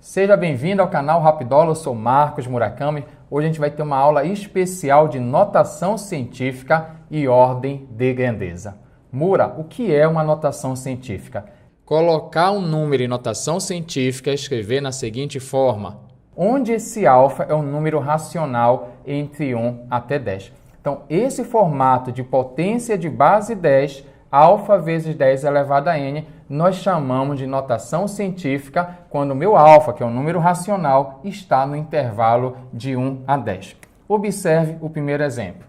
Seja bem-vindo ao canal Rapidola, eu sou Marcos Murakami. Hoje a gente vai ter uma aula especial de notação científica e ordem de grandeza. Mura, o que é uma notação científica? Colocar um número em notação científica e escrever na seguinte forma, onde esse alfa é um número racional entre 1 até 10. Então, esse formato de potência de base 10, alfa vezes 10 elevado a n, nós chamamos de notação científica quando o meu alfa, que é um número racional, está no intervalo de 1 a 10. Observe o primeiro exemplo.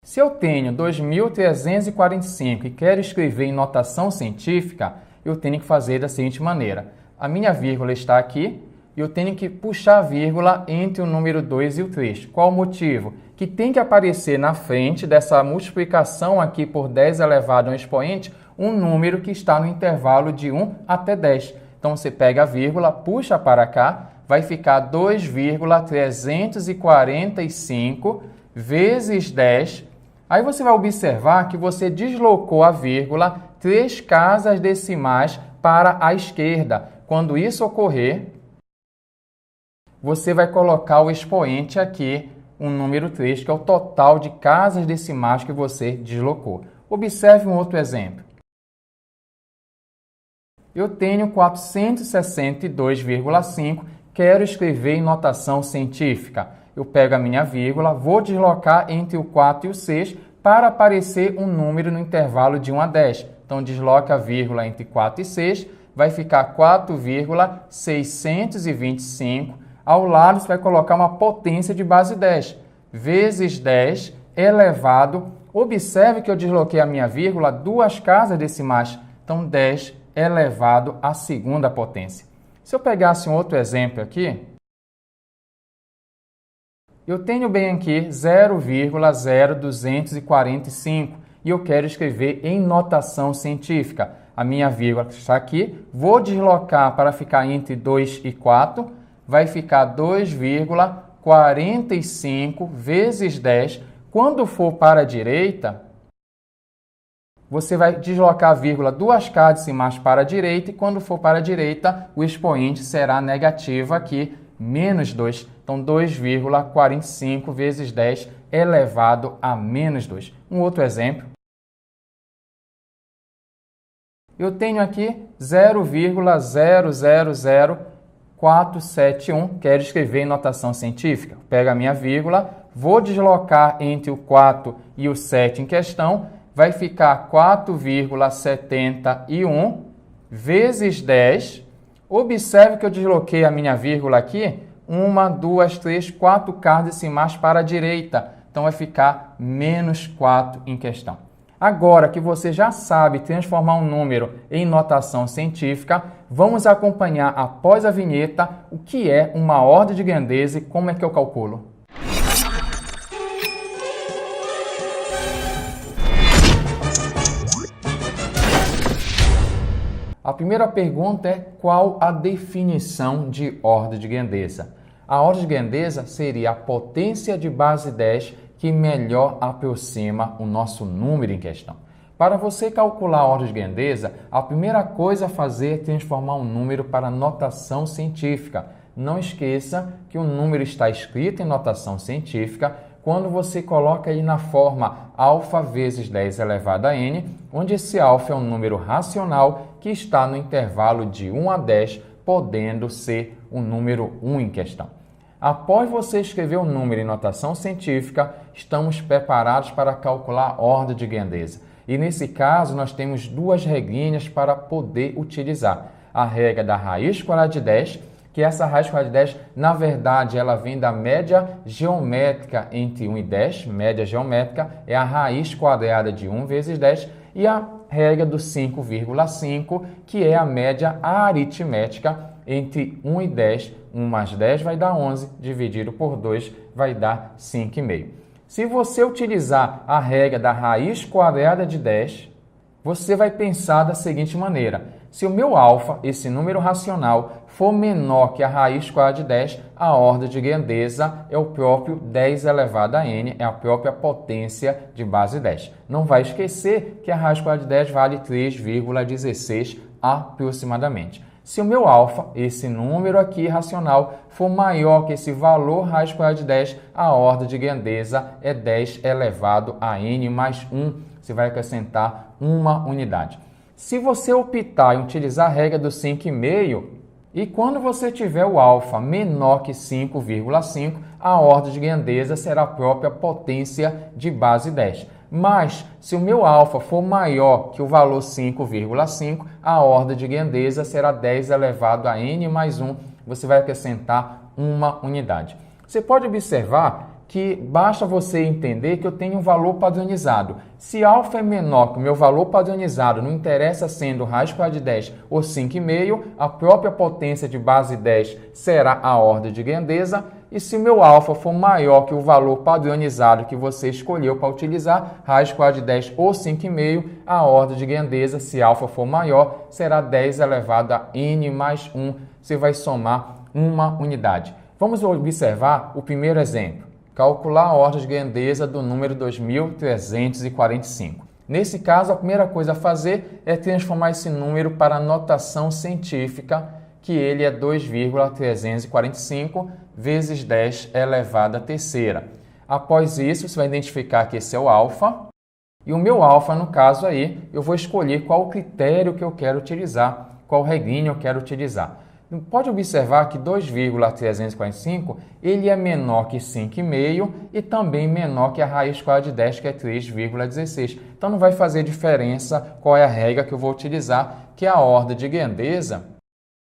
Se eu tenho 2.345 e quero escrever em notação científica, eu tenho que fazer da seguinte maneira. A minha vírgula está aqui e eu tenho que puxar a vírgula entre o número 2 e o 3. Qual o motivo? Que tem que aparecer na frente dessa multiplicação aqui por 10 elevado a um expoente, um número que está no intervalo de 1 até 10. Então, você pega a vírgula, puxa para cá, vai ficar 2,345 vezes 10. Aí você vai observar que você deslocou a vírgula 3 casas decimais para a esquerda. Quando isso ocorrer, você vai colocar o expoente aqui, um número 3, que é o total de casas decimais que você deslocou. Observe um outro exemplo. Eu tenho 462,5, quero escrever em notação científica. Eu pego a minha vírgula, vou deslocar entre o 4 e o 6 para aparecer um número no intervalo de 1 a 10. Então, desloca a vírgula entre 4 e 6, vai ficar 4,625. Ao lado, você vai colocar uma potência de base 10, vezes 10 elevado. Observe que eu desloquei a minha vírgula 2 casas decimais. Então, 10 elevado à segunda potência. Se eu pegasse um outro exemplo aqui, eu tenho bem aqui 0,0245 e eu quero escrever em notação científica. A minha vírgula está aqui, vou deslocar para ficar entre 2 e 4, vai ficar 2,45 vezes 10. Quando for para a direita, você vai deslocar a vírgula 2 casas decimais para a direita e quando for para a direita, o expoente será negativo aqui, menos 2. Então, 2,45 vezes 10 elevado a menos 2. Um outro exemplo. Eu tenho aqui 0,000471, quero escrever em notação científica. Pego a minha vírgula, vou deslocar entre o 4 e o 7 em questão, vai ficar 4,71 vezes 10. Observe que eu desloquei a minha vírgula aqui, 1, 2, 3, 4 casas decimais para a direita. Então, vai ficar menos 4 em questão. Agora que você já sabe transformar um número em notação científica, vamos acompanhar após a vinheta o que é uma ordem de grandeza e como é que eu calculo. A primeira pergunta é qual a definição de ordem de grandeza? A ordem de grandeza seria a potência de base 10 que melhor aproxima o nosso número em questão. Para você calcular a ordem de grandeza, a primeira coisa a fazer é transformar um número para notação científica. Não esqueça que o número está escrito em notação científica quando você coloca ele na forma alfa vezes 10 elevado a n, onde esse alfa é um número racional que está no intervalo de 1 a 10, podendo ser o número 1 em questão. Após você escrever o número em notação científica, estamos preparados para calcular a ordem de grandeza. E nesse caso, nós temos duas regrinhas para poder utilizar. A regra da raiz quadrada de 10, que essa raiz quadrada de 10, na verdade, ela vem da média geométrica entre 1 e 10. Média geométrica é a raiz quadrada de 1 vezes 10. E a regra do 5,5, que é a média aritmética entre 1 e 10. 1 mais 10 vai dar 11, dividido por 2 vai dar 5,5. Se você utilizar a regra da raiz quadrada de 10, você vai pensar da seguinte maneira. Se o meu alfa, esse número racional, for menor que a raiz quadrada de 10, a ordem de grandeza é o próprio 10 elevado a n, é a própria potência de base 10. Não vai esquecer que a raiz quadrada de 10 vale 3,16 aproximadamente. Se o meu alfa, esse número aqui racional, for maior que esse valor raiz quadrada de 10, a ordem de grandeza é 10 elevado a n mais 1. Você vai acrescentar uma unidade. Se você optar em utilizar a regra do 5,5, e quando você tiver o alfa menor que 5,5, a ordem de grandeza será a própria potência de base 10. Mas, se o meu alfa for maior que o valor 5,5, a ordem de grandeza será 10 elevado a n mais 1. Você vai acrescentar uma unidade. Você pode observar que basta você entender que eu tenho um valor padronizado. Se alfa é menor que o meu valor padronizado, não interessa sendo raiz quadrada de 10 ou 5,5, a própria potência de base 10 será a ordem de grandeza. E se o meu alfa for maior que o valor padronizado que você escolheu para utilizar, raiz quadrada de 10 ou 5,5, a ordem de grandeza, se alfa for maior, será 10 elevado a n mais 1. Você vai somar uma unidade. Vamos observar o primeiro exemplo. Calcular a ordem de grandeza do número 2345. Nesse caso, a primeira coisa a fazer é transformar esse número para a notação científica, que ele é 2,345 vezes 10 elevado à terceira. Após isso, você vai identificar que esse é o alfa. E o meu alfa, no caso aí, eu vou escolher qual critério que eu quero utilizar, qual regrinha eu quero utilizar. Pode observar que 2,345 ele é menor que 5,5 e também menor que a raiz quadrada de 10, que é 3,16. Então não vai fazer diferença qual é a regra que eu vou utilizar, que a ordem de grandeza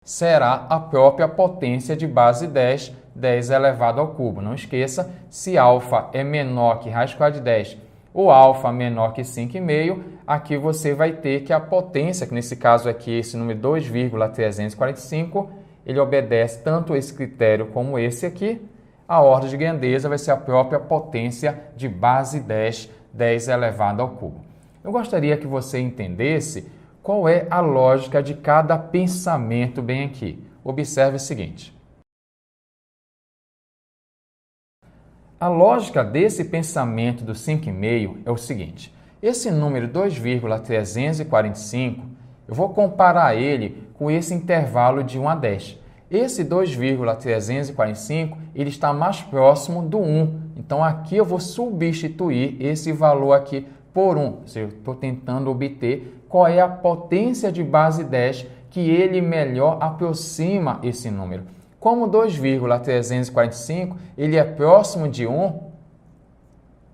será a própria potência de base 10, 10 elevado ao cubo. Não esqueça, se alfa é menor que raiz quadrada de 10 ou alfa menor que 5,5, aqui você vai ter que a potência, que nesse caso aqui, esse número 2,345, ele obedece tanto esse critério como esse aqui. A ordem de grandeza vai ser a própria potência de base 10, 10 elevado ao cubo. Eu gostaria que você entendesse qual é a lógica de cada pensamento bem aqui. Observe o seguinte. A lógica desse pensamento do 5,5 é o seguinte. Esse número 2,345, eu vou comparar ele com esse intervalo de 1 a 10. Esse 2,345, ele está mais próximo do 1. Então, aqui eu vou substituir esse valor aqui por 1. Ou seja, eu estou tentando obter qual é a potência de base 10 que ele melhor aproxima esse número. Como 2,345 ele é próximo de 1,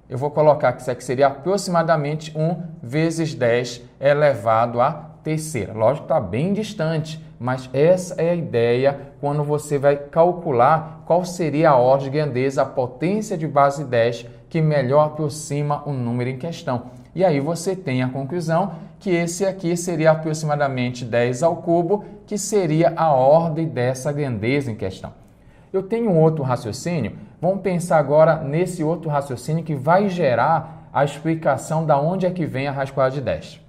eu vou colocar que isso aqui seria aproximadamente 1 vezes 10 elevado à terceira. Lógico que está bem distante, mas essa é a ideia quando você vai calcular qual seria a ordem de grandeza, a potência de base 10 que melhor aproxima o número em questão. E aí você tem a conclusão que esse aqui seria aproximadamente 10 ao cubo, que seria a ordem dessa grandeza em questão. Eu tenho um outro raciocínio. Vamos pensar agora nesse outro raciocínio que vai gerar a explicação de onde é que vem a raiz quadrada de 10.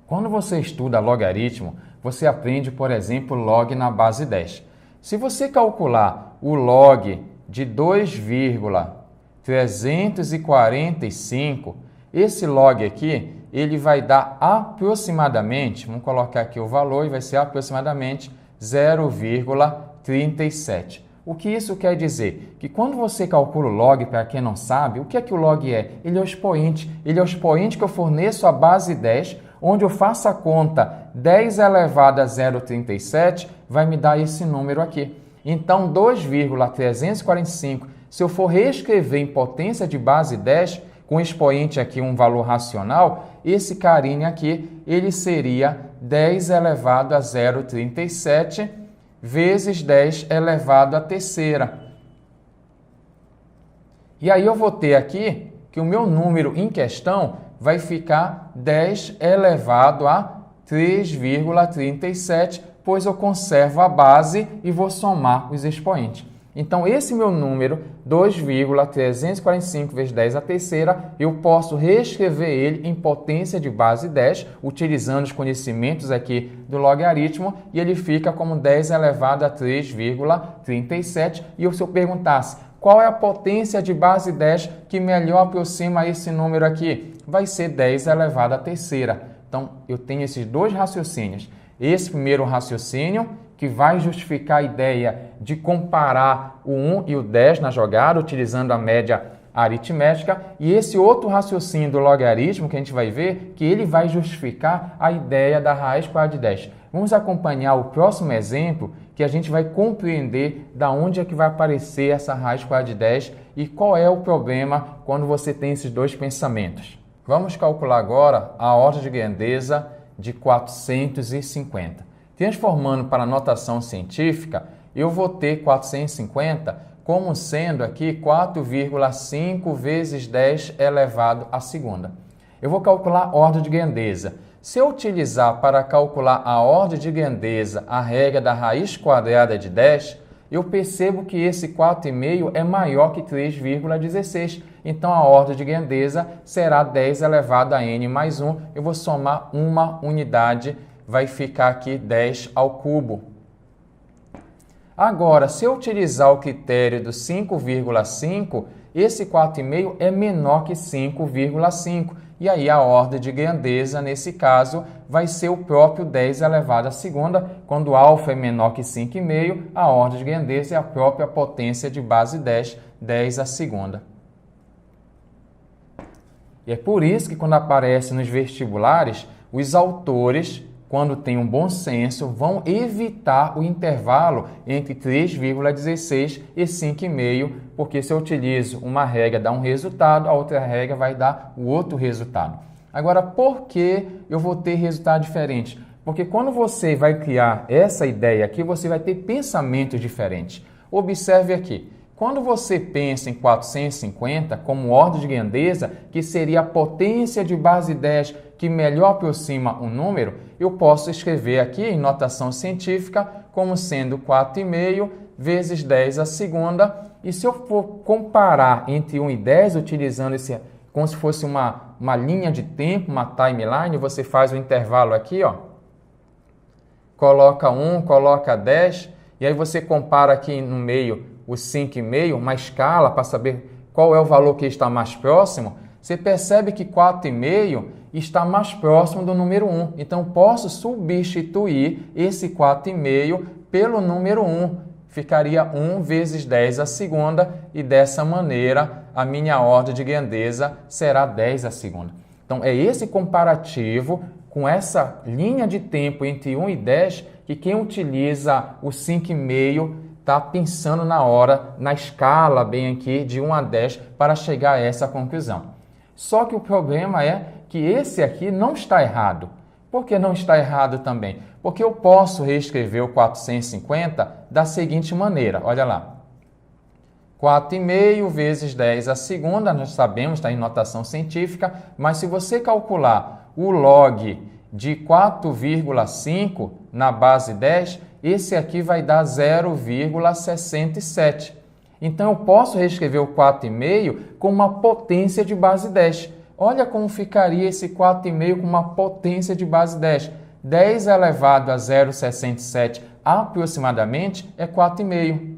Quando você estuda logaritmo, você aprende, por exemplo, log na base 10. Se você calcular o log de 2,345, esse log aqui, ele vai dar aproximadamente, vamos colocar aqui o valor, e vai ser aproximadamente 0,37. O que isso quer dizer? Que quando você calcula o log, para quem não sabe, o que é que o log é? Ele é o expoente. Ele é o expoente que eu forneço a base 10, onde eu faço a conta 10 elevado a 0,37, vai me dar esse número aqui. Então, 2,345, se eu for reescrever em potência de base 10, com expoente aqui um valor racional, esse carinha aqui, ele seria 10 elevado a 0,37 vezes 10 elevado à terceira. E aí eu vou ter aqui que o meu número em questão vai ficar 10 elevado a 3,37, pois eu conservo a base e vou somar os expoentes. Então, esse meu número, 2,345 vezes 10 à terceira, eu posso reescrever ele em potência de base 10, utilizando os conhecimentos aqui do logaritmo, e ele fica como 10 elevado a 3,37. E se eu perguntasse qual é a potência de base 10 que melhor aproxima esse número aqui, vai ser 10 elevado à terceira. Então, eu tenho esses dois raciocínios. Esse primeiro raciocínio, que vai justificar a ideia de comparar o 1 e o 10 na jogada, utilizando a média aritmética, e esse outro raciocínio do logaritmo, que a gente vai ver, que ele vai justificar a ideia da raiz quadrada de 10. Vamos acompanhar o próximo exemplo, que a gente vai compreender da onde é que vai aparecer essa raiz quadrada de 10 e qual é o problema quando você tem esses dois pensamentos. Vamos calcular agora a ordem de grandeza de 450. Transformando para a notação científica, eu vou ter 450 como sendo aqui 4,5 vezes 10 elevado à segunda. Eu vou calcular a ordem de grandeza. Se eu utilizar para calcular a ordem de grandeza a regra da raiz quadrada de 10, eu percebo que esse 4,5 é maior que 3,16. Então, a ordem de grandeza será 10 elevado a n mais 1. Eu vou somar uma unidade, vai ficar aqui 10 ao cubo. Agora, se eu utilizar o critério do 5,5, esse 4,5 é menor que 5,5. E aí a ordem de grandeza, nesse caso, vai ser o próprio 10 elevado à segunda. Quando α é menor que 5,5, a ordem de grandeza é a própria potência de base 10, 10 à segunda. E é por isso que quando aparece nos vestibulares, os autores, quando têm um bom senso, vão evitar o intervalo entre 3,16 e 5,5, porque se eu utilizo uma regra dá um resultado, a outra regra vai dar o outro resultado. Agora, por que eu vou ter resultado diferente? Porque quando você vai criar essa ideia aqui, você vai ter pensamentos diferentes. Observe aqui. Quando você pensa em 450 como ordem de grandeza, que seria a potência de base 10 que melhor aproxima um número, eu posso escrever aqui em notação científica como sendo 4,5 vezes 10 à segunda. E se eu for comparar entre 1 e 10, utilizando esse como se fosse uma linha de tempo, uma timeline, você faz o intervalo aqui, ó, coloca 1, coloca 10, e aí você compara aqui no meio o 5,5, uma escala para saber qual é o valor que está mais próximo. Você percebe que 4,5 está mais próximo do número 1. Então, posso substituir esse 4,5 pelo número 1. Ficaria 1 vezes 10 à segunda e dessa maneira a minha ordem de grandeza será 10 à segunda. Então, é esse comparativo com essa linha de tempo entre 1 e 10 que quem utiliza o 5,5 está pensando na hora, na escala bem aqui de 1 a 10 para chegar a essa conclusão. Só que o problema é que esse aqui não está errado. Por que não está errado também? Porque eu posso reescrever o 450 da seguinte maneira, olha lá. 4,5 vezes 10 à segunda, nós sabemos, está em notação científica, mas se você calcular o log de 4,5 na base 10, esse aqui vai dar 0,67. Então, eu posso reescrever o 4,5 com uma potência de base 10. Olha como ficaria esse 4,5 com uma potência de base 10. 10 elevado a 0,67 aproximadamente é 4,5.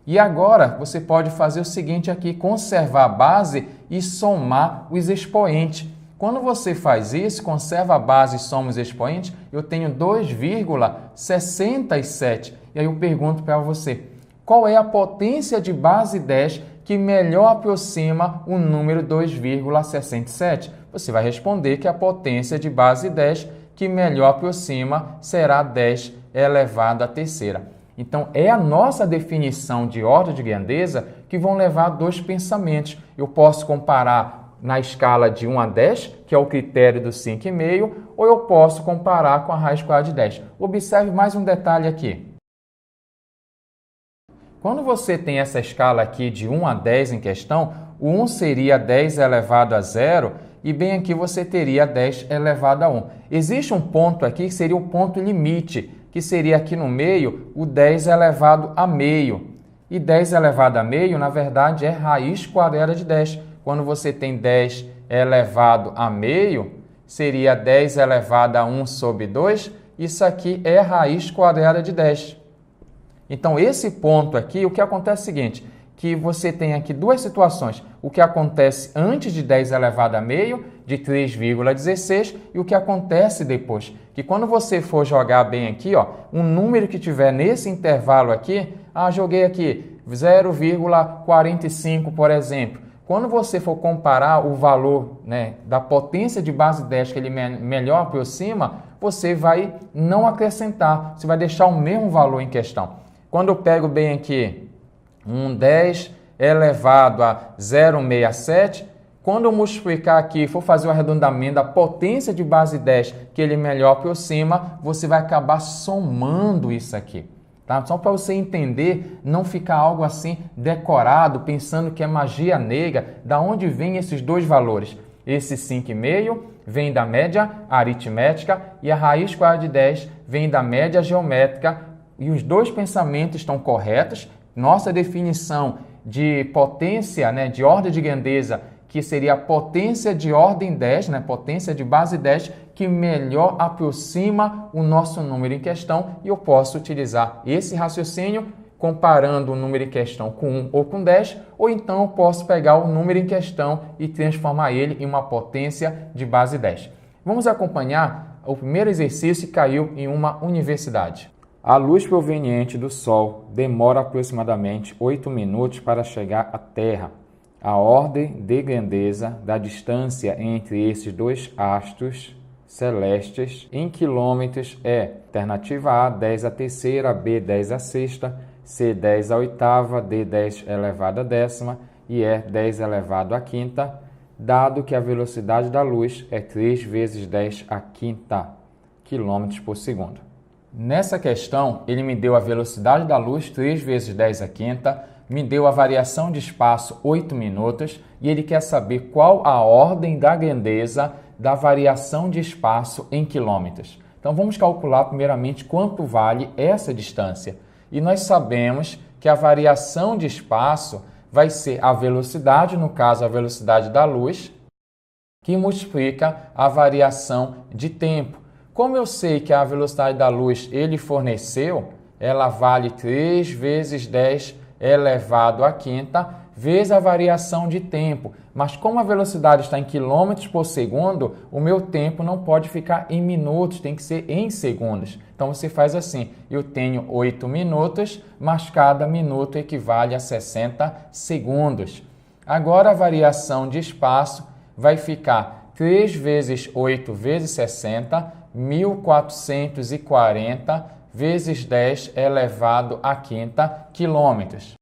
E agora, você pode fazer o seguinte aqui, conservar a base e somar os expoentes. Quando você faz isso, conserva a base e soma os expoentes, eu tenho 2,67. E aí eu pergunto para você, qual é a potência de base 10 que melhor aproxima o número 2,67? Você vai responder que a potência de base 10 que melhor aproxima será 10 elevado à terceira. Então, é a nossa definição de ordem de grandeza que vão levar a dois pensamentos. Eu posso comparar na escala de 1 a 10, que é o critério do 5,5, ou eu posso comparar com a raiz quadrada de 10. Observe mais um detalhe aqui. Quando você tem essa escala aqui de 1 a 10 em questão, o 1 seria 10 elevado a 0 e bem aqui você teria 10 elevado a 1. Existe um ponto aqui que seria o ponto limite, que seria aqui no meio o 10 elevado a meio. E 10 elevado a meio, na verdade, é raiz quadrada de 10. Quando você tem 10 elevado a meio, seria 10 elevado a 1 sobre 2. Isso aqui é raiz quadrada de 10. Então, esse ponto aqui, o que acontece é o seguinte, que você tem aqui duas situações. O que acontece antes de 10 elevado a meio, de 3,16 e o que acontece depois? Que quando você for jogar bem aqui, ó, um número que tiver nesse intervalo aqui, joguei aqui 0,45, por exemplo. Quando você for comparar o valor, né, da potência de base 10 que ele melhor aproxima, você vai não acrescentar, você vai deixar o mesmo valor em questão. Quando eu pego bem aqui um 10 elevado a 0,67, quando eu multiplicar aqui, for fazer o arredondamento da potência de base 10 que ele melhor aproxima, você vai acabar somando isso aqui. Tá? Só para você entender, não ficar algo assim decorado, pensando que é magia negra. Da onde vem esses dois valores? Esse 5,5 vem da média aritmética e a raiz quadrada de 10 vem da média geométrica. E os dois pensamentos estão corretos. Nossa definição de potência, né, de ordem de grandeza, que seria a potência de ordem 10, né, potência de base 10, que melhor aproxima o nosso número em questão, e eu posso utilizar esse raciocínio comparando o número em questão com 1 ou com 10, ou então eu posso pegar o número em questão e transformar ele em uma potência de base 10. Vamos acompanhar o primeiro exercício que caiu em uma universidade. A luz proveniente do Sol demora aproximadamente 8 minutos para chegar à Terra. A ordem de grandeza da distância entre esses dois astros celestes em quilômetros é: alternativa A, 10 à terceira, B, 10 à sexta, C, 10 à oitava, D, 10 elevado à décima e E, 10 elevado à quinta, dado que a velocidade da luz é 3 vezes 10 à quinta quilômetros por segundo. Nessa questão, ele me deu a velocidade da luz 3 vezes 10 à quinta, me deu a variação de espaço 8 minutos e ele quer saber qual a ordem da grandeza da variação de espaço em quilômetros. Então vamos calcular primeiramente quanto vale essa distância. E nós sabemos que a variação de espaço vai ser a velocidade, no caso a velocidade da luz, que multiplica a variação de tempo. Como eu sei que a velocidade da luz ele forneceu, ela vale 3 vezes 10 elevado à quinta, vezes a variação de tempo. Mas como a velocidade está em quilômetros por segundo, o meu tempo não pode ficar em minutos, tem que ser em segundos. Então você faz assim, eu tenho 8 minutos, mas cada minuto equivale a 60 segundos. Agora a variação de espaço vai ficar 3 vezes 8 vezes 60, 1440 vezes 10 elevado à quinta quilômetros.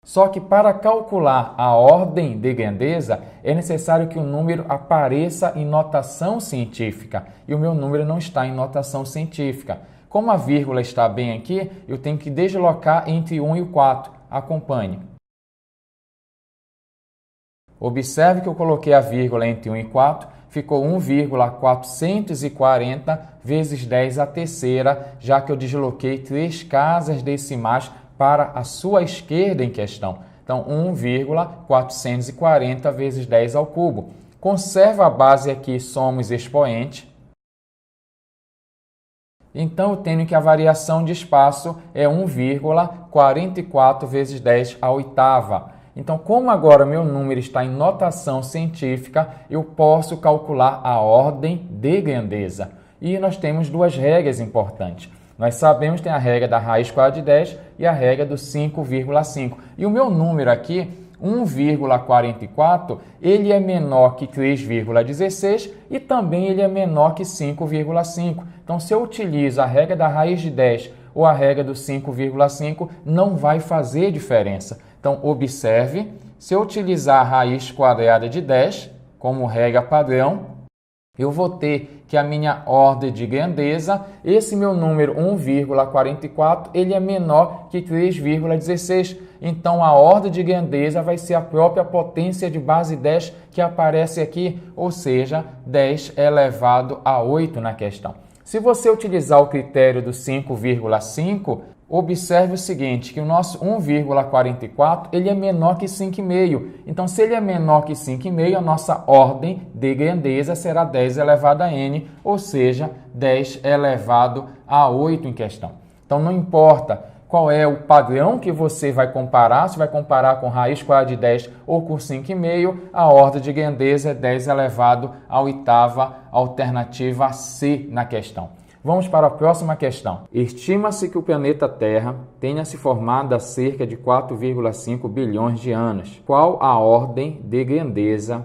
Só que para calcular a ordem de grandeza é necessário que o número apareça em notação científica e o meu número não está em notação científica. Como a vírgula está bem aqui, eu tenho que deslocar entre 1 e o 4. Acompanhe. Observe que eu coloquei a vírgula entre 1 e 4, ficou 1,440 vezes 10 à terceira, já que eu desloquei 3 casas decimais para a sua esquerda em questão. Então, 1,440 vezes 10 ao cubo. Conserva a base aqui, somos expoente. Então, eu tenho que a variação de espaço é 1,44 vezes 10 à oitava. Então, como agora meu número está em notação científica, eu posso calcular a ordem de grandeza. E nós temos duas regras importantes. Nós sabemos que tem a regra da raiz quadrada de 10 e a regra do 5,5. E o meu número aqui, 1,44, ele é menor que 3,16 e também ele é menor que 5,5. Então, se eu utilizo a regra da raiz de 10 ou a regra do 5,5, não vai fazer diferença. Então, observe, se eu utilizar a raiz quadrada de 10 como regra padrão, eu vou ter que a minha ordem de grandeza, esse meu número 1,44, ele é menor que 3,16. Então, a ordem de grandeza vai ser a própria potência de base 10 que aparece aqui, ou seja, 10 elevado a 8 na questão. Se você utilizar o critério do 5,5, observe o seguinte, que o nosso 1,44 ele é menor que 5,5. Então, se ele é menor que 5,5, a nossa ordem de grandeza será 10 elevado a n, ou seja, 10 elevado a 8 em questão. Então, não importa qual é o padrão que você vai comparar, se vai comparar com raiz quadrada de 10 ou com 5,5, a ordem de grandeza é 10 elevado à oitava, alternativa C na questão. Vamos para a próxima questão. Estima-se que o planeta Terra tenha se formado há cerca de 4,5 bilhões de anos. Qual a ordem de grandeza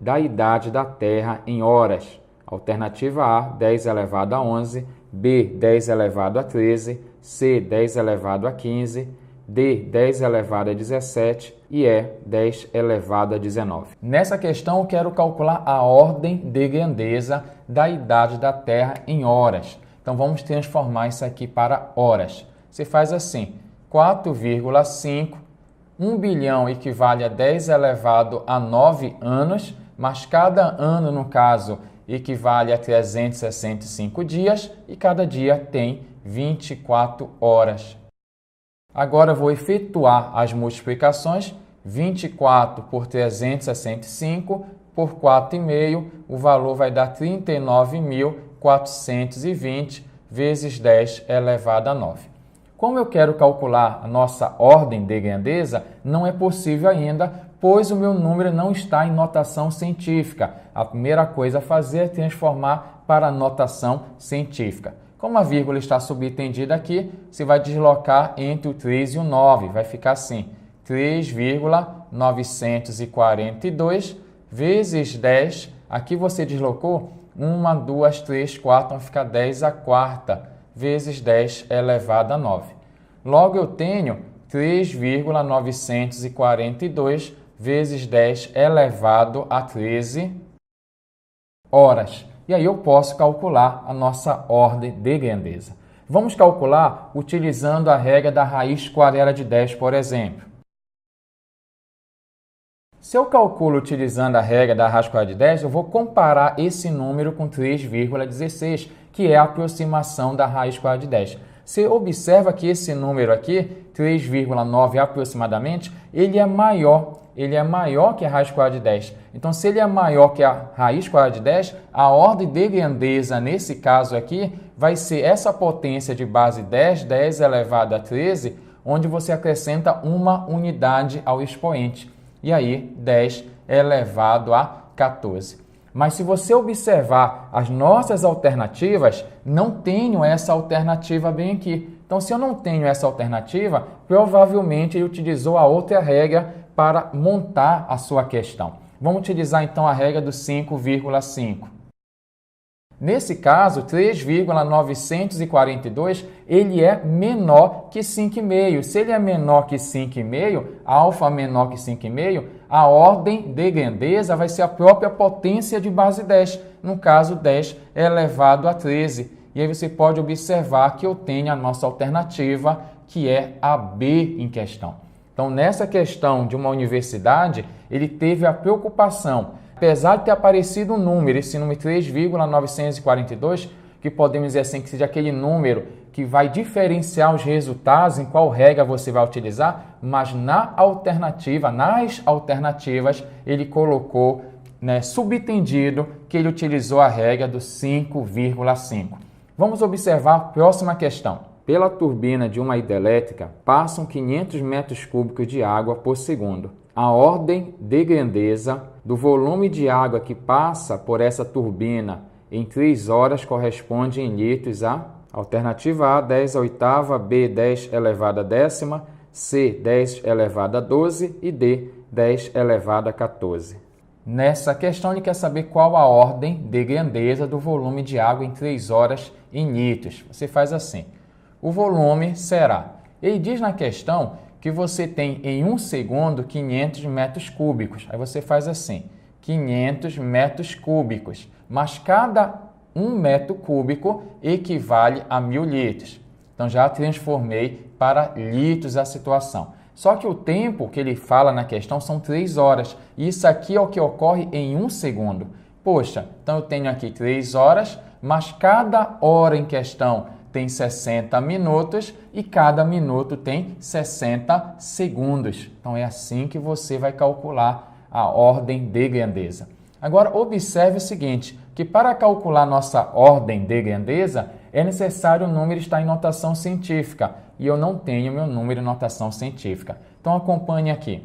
da idade da Terra em horas? Alternativa A, 10 elevado a 11, B, 10 elevado a 13, C, 10 elevado a 15, D, 10 elevado a 17 e E, 10 elevado a 19. Nessa questão, eu quero calcular a ordem de grandeza da idade da Terra em horas. Então, vamos transformar isso aqui para horas. Você faz assim, 4,5, 1 bilhão equivale a 10 elevado a 9 anos, mas cada ano, no caso, equivale a 365 dias e cada dia tem 24 horas. Agora eu vou efetuar as multiplicações. 24 por 365 por 4,5, o valor vai dar 39.420 vezes 10 elevado a 9. Como eu quero calcular a nossa ordem de grandeza, não é possível ainda, pois o meu número não está em notação científica. A primeira coisa a fazer é transformar para a notação científica. Como a vírgula está subentendida aqui, você vai deslocar entre o 3 e o 9. Vai ficar assim, 3,942 vezes 10. Aqui você deslocou 1, 2, 3, 4, vai ficar 10 a quarta vezes 10 elevado a 9. Logo, eu tenho 3,942 vezes 10 elevado a 13 horas. E aí eu posso calcular a nossa ordem de grandeza. Vamos calcular utilizando a regra da raiz quadrada de 10, por exemplo. Se eu calculo utilizando a regra da raiz quadrada de 10, eu vou comparar esse número com 3,16, que é a aproximação da raiz quadrada de 10. Você observa que esse número aqui, 3,9 aproximadamente, ele é maior que a raiz quadrada de 10. Então, se ele é maior que a raiz quadrada de 10, a ordem de grandeza, nesse caso aqui, vai ser essa potência de base 10, 10 elevado a 13, onde você acrescenta uma unidade ao expoente. E aí, 10 elevado a 14. Mas se você observar as nossas alternativas, não tenho essa alternativa bem aqui. Então, se eu não tenho essa alternativa, provavelmente ele utilizou a outra regra para montar a sua questão. Vamos utilizar então a regra do 5,5. Nesse caso, 3,942, ele é menor que 5,5. Se ele é menor que 5,5, alfa menor que 5,5, a ordem de grandeza vai ser a própria potência de base 10. No caso, 10 elevado a 13. E aí você pode observar que eu tenho a nossa alternativa, que é a B em questão. Então, nessa questão de uma universidade, ele teve a preocupação, apesar de ter aparecido um número, esse número 3,942, que podemos dizer assim, que seja aquele número que vai diferenciar os resultados, em qual regra você vai utilizar, mas nas alternativas, ele colocou, subentendido, que ele utilizou a regra do 5,5. Vamos observar a próxima questão. Pela turbina de uma hidrelétrica, passam 500 metros cúbicos de água por segundo. A ordem de grandeza do volume de água que passa por essa turbina em 3 horas corresponde em litros a alternativa A, 10 a oitava, B, 10 elevado a décima, C, 10 elevado a 12 e D, 10 elevado a 14. Nessa questão, ele quer saber qual a ordem de grandeza do volume de água em 3 horas em litros. Você faz assim. O volume será, ele diz na questão que você tem em 1 segundo 500 metros cúbicos. Aí você faz assim, 500 metros cúbicos, mas cada 1 metro cúbico equivale a 1.000 litros. Então já transformei para litros a situação. Só que o tempo que ele fala na questão são 3 horas. E isso aqui é o que ocorre em 1 segundo. Poxa, então eu tenho aqui 3 horas, mas cada hora em questão tem 60 minutos e cada minuto tem 60 segundos. Então, é assim que você vai calcular a ordem de grandeza. Agora, observe o seguinte, que para calcular nossa ordem de grandeza, é necessário o número estar em notação científica e eu não tenho meu número em notação científica. Então acompanhe aqui.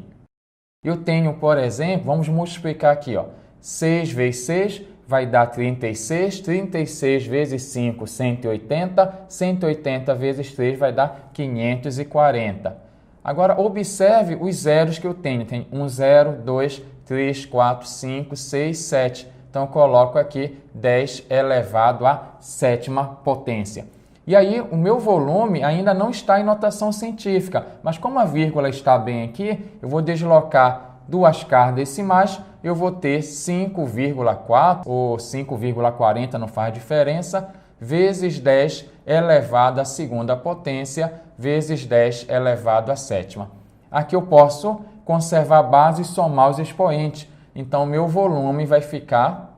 Eu tenho, por exemplo, vamos multiplicar aqui, ó, 6 vezes 6 vai dar 36, 36 vezes 5, 180, 180 vezes 3 vai dar 540. Agora, observe os zeros que eu tenho. Tem 1, 0, 2, 3, 4, 5, 6, 7. Então, eu coloco aqui 10 elevado à sétima potência. E aí, o meu volume ainda não está em notação científica, mas como a vírgula está bem aqui, eu vou deslocar duas casas decimais, eu vou ter 5,4 ou 5,40, não faz diferença, vezes 10 elevado à segunda potência, vezes 10 elevado à sétima. Aqui eu posso conservar a base e somar os expoentes. Então, meu volume vai ficar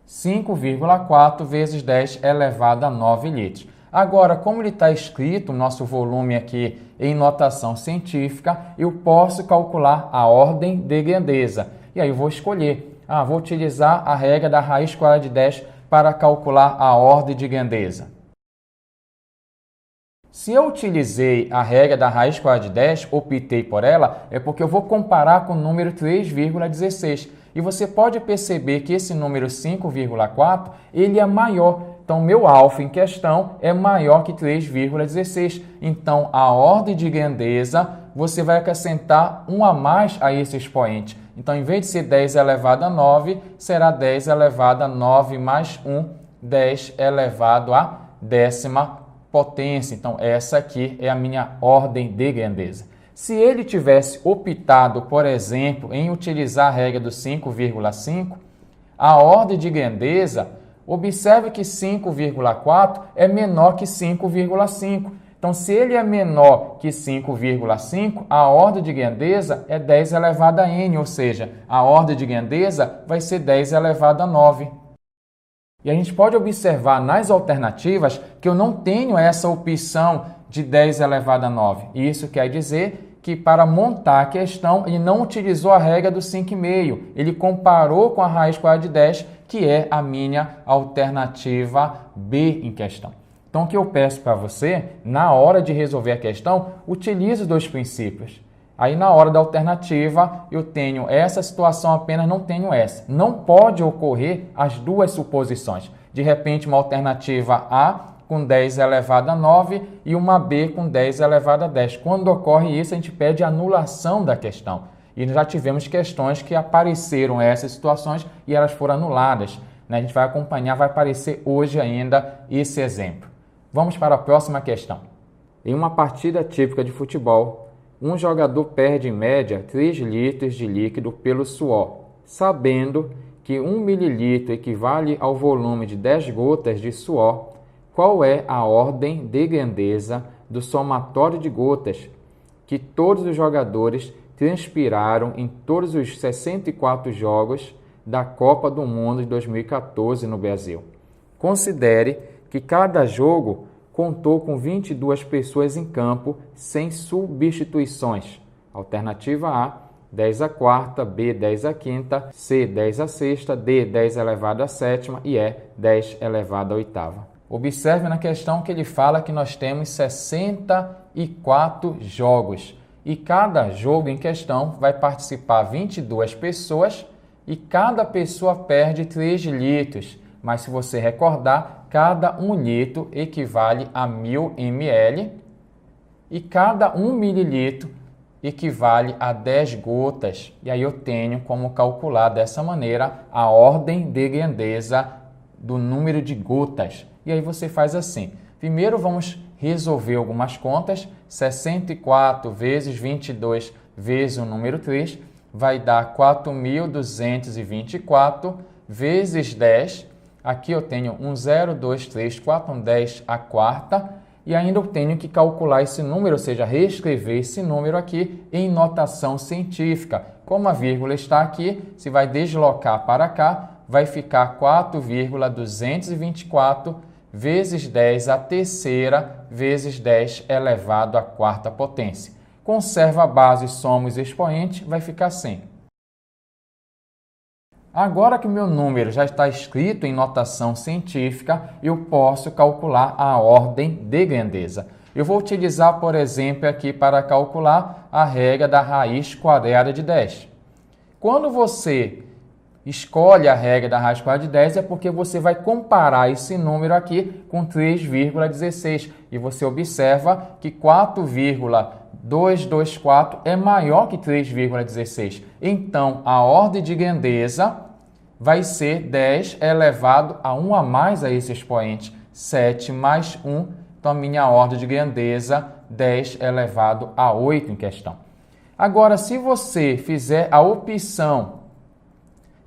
5,4 vezes 10 elevado a 9 litros. Agora, como ele está escrito, o nosso volume aqui em notação científica, eu posso calcular a ordem de grandeza. E aí eu vou escolher. Vou utilizar a regra da raiz quadrada de 10 para calcular a ordem de grandeza. Se eu utilizei a regra da raiz quadrada de 10, optei por ela, é porque eu vou comparar com o número 3,16. E você pode perceber que esse número 5,4, ele é maior. Então, meu alfa em questão é maior que 3,16. Então, a ordem de grandeza, você vai acrescentar 1 a mais a esse expoente. Então, em vez de ser 10 elevado a 9, será 10 elevado a 9 mais 1, 10 elevado à décima potência. Então, essa aqui é a minha ordem de grandeza. Se ele tivesse optado, por exemplo, em utilizar a regra do 5,5, a ordem de grandeza, observe que 5,4 é menor que 5,5. Então, se ele é menor que 5,5, a ordem de grandeza é 10 elevado a n, ou seja, a ordem de grandeza vai ser 10 elevado a 9. E a gente pode observar nas alternativas que eu não tenho essa opção de 10 elevado a 9. Isso quer dizer que para montar a questão, ele não utilizou a regra do 5,5. Ele comparou com a raiz quadrada de 10, que é a minha alternativa B em questão. Então, o que eu peço para você, na hora de resolver a questão, utilize os dois princípios. Aí, na hora da alternativa, eu tenho essa situação apenas, não tenho essa. Não pode ocorrer as duas suposições. De repente, uma alternativa A com 10 elevado a 9 e uma B com 10 elevado a 10. Quando ocorre isso, a gente pede anulação da questão. E já tivemos questões que apareceram essas situações e elas foram anuladas. A gente vai acompanhar, vai aparecer hoje ainda esse exemplo. Vamos para a próxima questão. Em uma partida típica de futebol, um jogador perde em média 3 litros de líquido pelo suor, sabendo que 1 mililitro equivale ao volume de 10 gotas de suor. Qual é a ordem de grandeza do somatório de gotas que todos os jogadores transpiraram em todos os 64 jogos da Copa do Mundo de 2014 no Brasil? Considere que cada jogo contou com 22 pessoas em campo sem substituições. Alternativa A, 10 à quarta, B, 10 à quinta, C, 10 à sexta, D, 10 elevado à sétima e E, 10 elevado à oitava. Observe na questão que ele fala que nós temos 64 jogos e cada jogo em questão vai participar 22 pessoas e cada pessoa perde 3 litros. Mas se você recordar, cada 1 litro equivale a 1000 ml e cada 1 mililitro equivale a 10 gotas. E aí eu tenho como calcular dessa maneira a ordem de grandeza do número de gotas. E aí você faz assim. Primeiro vamos resolver algumas contas. 64 vezes 22 vezes o número 3 vai dar 4.224 vezes 10. Aqui eu tenho 1, 0, 2, 3, 4, 1, 10 a quarta. E ainda eu tenho que calcular esse número, ou seja, reescrever esse número aqui em notação científica. Como a vírgula está aqui, se vai deslocar para cá, vai ficar 4,224 vezes 10 a terceira vezes 10 elevado à quarta potência. Conserva a base, soma os expoentes, vai ficar assim. Agora que o meu número já está escrito em notação científica, eu posso calcular a ordem de grandeza. Eu vou utilizar, por exemplo, aqui para calcular a regra da raiz quadrada de 10. Quando você escolhe a regra da raiz quadrada de 10 é porque você vai comparar esse número aqui com 3,16 e você observa que 4,224 é maior que 3,16. Então, a ordem de grandeza vai ser 10 elevado a 1 a mais a esse expoente, 7 mais 1. Então, a minha ordem de grandeza, 10 elevado a 8 em questão. Agora, se você fizer a opção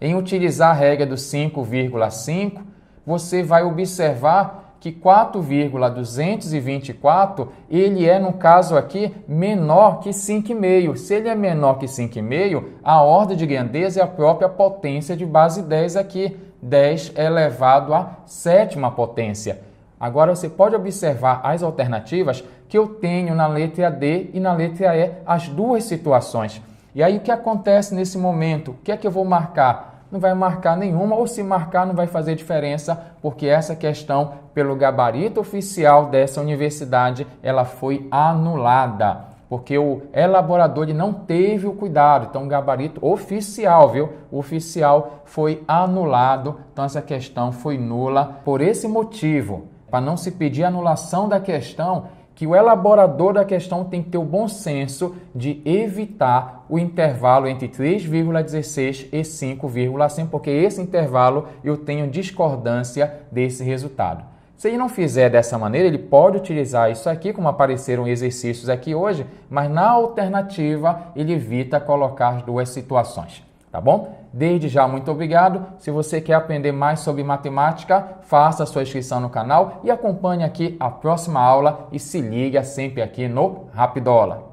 em utilizar a regra do 5,5, você vai observar que 4,224, ele é, no caso aqui, menor que 5,5. Se ele é menor que 5,5, a ordem de grandeza é a própria potência de base 10 aqui, 10 elevado à sétima potência. Agora, você pode observar as alternativas que eu tenho na letra D e na letra E, as duas situações. E aí, o que acontece nesse momento? O que é que eu vou marcar? Não vai marcar nenhuma, ou se marcar não vai fazer diferença, porque essa questão, pelo gabarito oficial dessa universidade, ela foi anulada, porque o elaborador não teve o cuidado. Então, o gabarito oficial, viu? O oficial foi anulado, então essa questão foi nula por esse motivo, para não se pedir anulação da questão, que o elaborador da questão tem que ter o bom senso de evitar o intervalo entre 3,16 e 5,5, porque esse intervalo eu tenho discordância desse resultado. Se ele não fizer dessa maneira, ele pode utilizar isso aqui, como apareceram exercícios aqui hoje, mas na alternativa ele evita colocar as duas situações. Tá bom? Desde já, muito obrigado. Se você quer aprender mais sobre matemática, faça a sua inscrição no canal e acompanhe aqui a próxima aula e se liga sempre aqui no Rapidola.